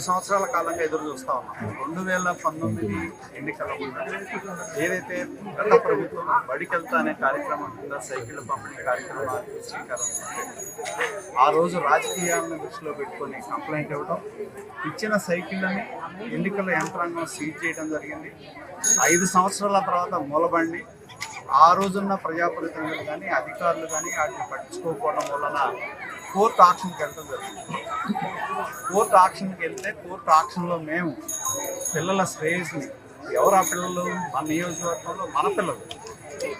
సంవత్సరాల కాలంగా ఎదురు చూస్తా ఉన్నాం. 2019 ఎన్నికల ముందు ఏదైతే గత ప్రభుత్వం బడికెళ్తా అనే కార్యక్రమం కింద సైకిల్ పంపిణీ కార్యక్రమానికి శ్రీకారం ఆ రోజు రాజకీయాలను దృష్టిలో పెట్టుకొని కంప్లైంట్ ఇవ్వడం, ఇచ్చిన సైకిళ్ళని ఎన్నికల యంత్రాంగం సీజ్ చేయడం జరిగింది. 5 సంవత్సరాల తర్వాత మూలబండి ఆ రోజున్న ప్రజాప్రతినిధులు కానీ అధికారులు కానీ వాటిని పట్టించుకోకపోవడం వలన కోర్టు ఆక్షన్కి వెళ్ళడం జరిగింది. కోర్టు ఆక్షన్కి వెళ్తే కోర్టు ఆక్షన్లో మేము పిల్లల శ్రేయస్ని, ఎవరు ఆ పిల్లలు, మన నియోజకవర్గంలో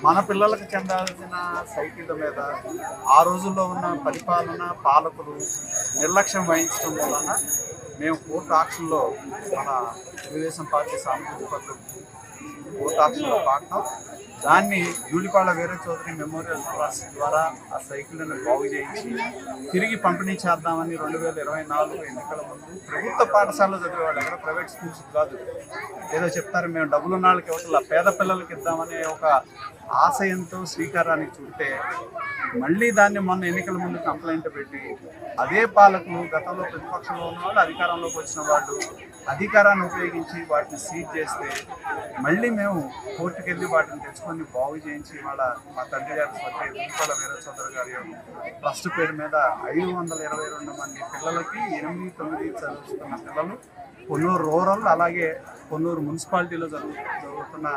మన పిల్లలకు చెందాల్సిన సైకిళ్ళ మీద ఆ రోజుల్లో ఉన్న పరిపాలన పాలకులు నిర్లక్ష్యం వహించడం వలన మేము కోర్టు ఆక్షన్లో మన తెలుగుదేశం పార్టీ సామాజిక పద్ధతి కోర్టు ఆక్షన్లో పాడటం, దాన్ని జూలిపాళ్ళ వీర చౌదరి మెమోరియల్ ట్రస్ట్ ద్వారా ఆ సైకిళ్ళను బాగు చేయించి తిరిగి పంపిణీ చేద్దామని 2024 ఎన్నికల ముందు ప్రభుత్వ పాఠశాలలో చదివేవాళ్ళు, ఎక్కడ ప్రైవేట్ స్కూల్స్ కాదు, ఏదో చెప్తారు మేము డబ్బులు ఉన్న వాళ్ళకి ఇవ్వట్లా, పేద పిల్లలకి ఇద్దామనే ఒక ఆశయంతో శ్రీకారానికి చుట్టే మళ్ళీ దాన్ని మొన్న ఎన్నికల ముందు కంప్లైంట్ పెట్టి అదే పాలకులు గతంలో ప్రతిపక్షంలో ఉన్న వాళ్ళు అధికారంలోకి వచ్చిన వాళ్ళు అధికారాన్ని ఉపయోగించి వాటిని సీజ్ చేస్తే మళ్ళీ మేము కోర్టుకు వెళ్ళి వాటిని తెచ్చుకొని బాగు చేయించి వాళ్ళ మా తండ్రి గారి స్వర్గీయ జూలిపాళ్ళ వీర చౌదరి గారి ట్రస్ట్ పేరు మీద 522 మంది పిల్లలకి 8-9 చదువుతున్న పిల్లలు కొన్నూరు రూరల్ అలాగే కొన్నూరు మున్సిపాలిటీలో జరుగుతున్న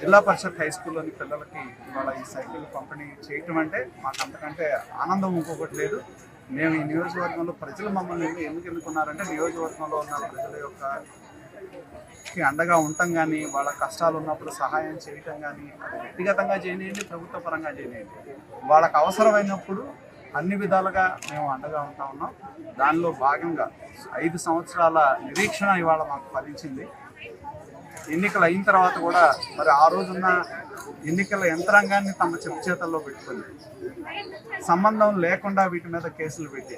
జిల్లా పరిషత్ హై స్కూల్లోని పిల్లలకి ఇవాళ ఈ సైకిల్ పంపిణీ చేయటం అంటే మాకు అంతకంటే ఆనందం ఇంకొకటి లేదు. మేము ఈ నియోజకవర్గంలో ప్రజలు మమ్మల్ని ఎందుకు ఎన్నుకున్నారంటే నియోజకవర్గంలో ఉన్న ప్రజల యొక్క అండగా ఉండటం కానీ, వాళ్ళ కష్టాలు ఉన్నప్పుడు సహాయం చేయటం కానీ, అది వ్యక్తిగతంగా చేయనియండి, ప్రభుత్వ పరంగా చేయనియండి, వాళ్ళకు అవసరమైనప్పుడు అన్ని విధాలుగా మేము అండగా ఉంటా ఉన్నాం. దానిలో భాగంగా 5 సంవత్సరాల నిరీక్షణ ఇవాళ మాకు ఫలించింది. ఎన్నికలు అయిన తర్వాత కూడా మరి ఆ రోజున్న ఎన్నికల యంత్రాంగాన్ని తమ చేతుల్లో పెట్టుకుంది, సంబంధం లేకుండా వీటి మీద కేసులు పెట్టి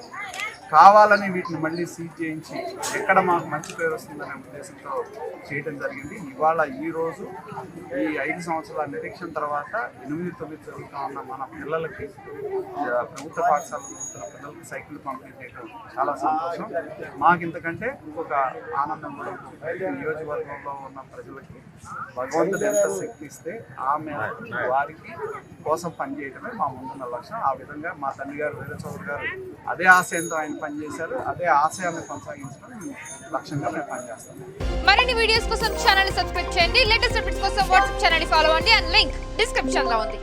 కావాలని వీటిని మళ్ళీ సీజ్ చేయించి ఎక్కడ మాకు మంచి పేరు వస్తుందనే ఉద్దేశంతో చేయడం జరిగింది. ఇవాళ ఈరోజు ఈ 5 సంవత్సరాల నిరీక్షణ తర్వాత 8-9 చదువుతా ఉన్న మన పిల్లలకి, ప్రభుత్వ పాఠశాలలో చదువుతున్న పిల్లలకి సైకిల్ పంపిణీ చేయడం చాలా సంతోషం. మాకు ఇంతకంటే ఇంకొక ఆనందం కూడా నియోజకవర్గంలో ఉన్న ప్రజలకి భగవంతుడు ఎంత శక్తి ఇస్తే ఆమె వారికి కోసం పనిచేయడమే మా ముందున్న లక్ష్యం. ఆ విధంగా మా తండ్రి గారు వీర చౌదరి గారు అదే ఆశయంతో ఆయన పనిచేశారు, అదే ఆశయాన్ని కొనసాగించడం లక్ష్యంగా మేము పనిచేస్తాం. మరిన్ని వీడియోస్ కోసం ఛానల్ సబ్స్క్రైబ్ చేయండి. లేటెస్ట్ అప్డేట్స్ కోసం వాట్సాప్ ఛానల్ ఫాలో అవ్వండి. అండ్ లింక్ డిస్క్రిప్షన్ లో ఉంది.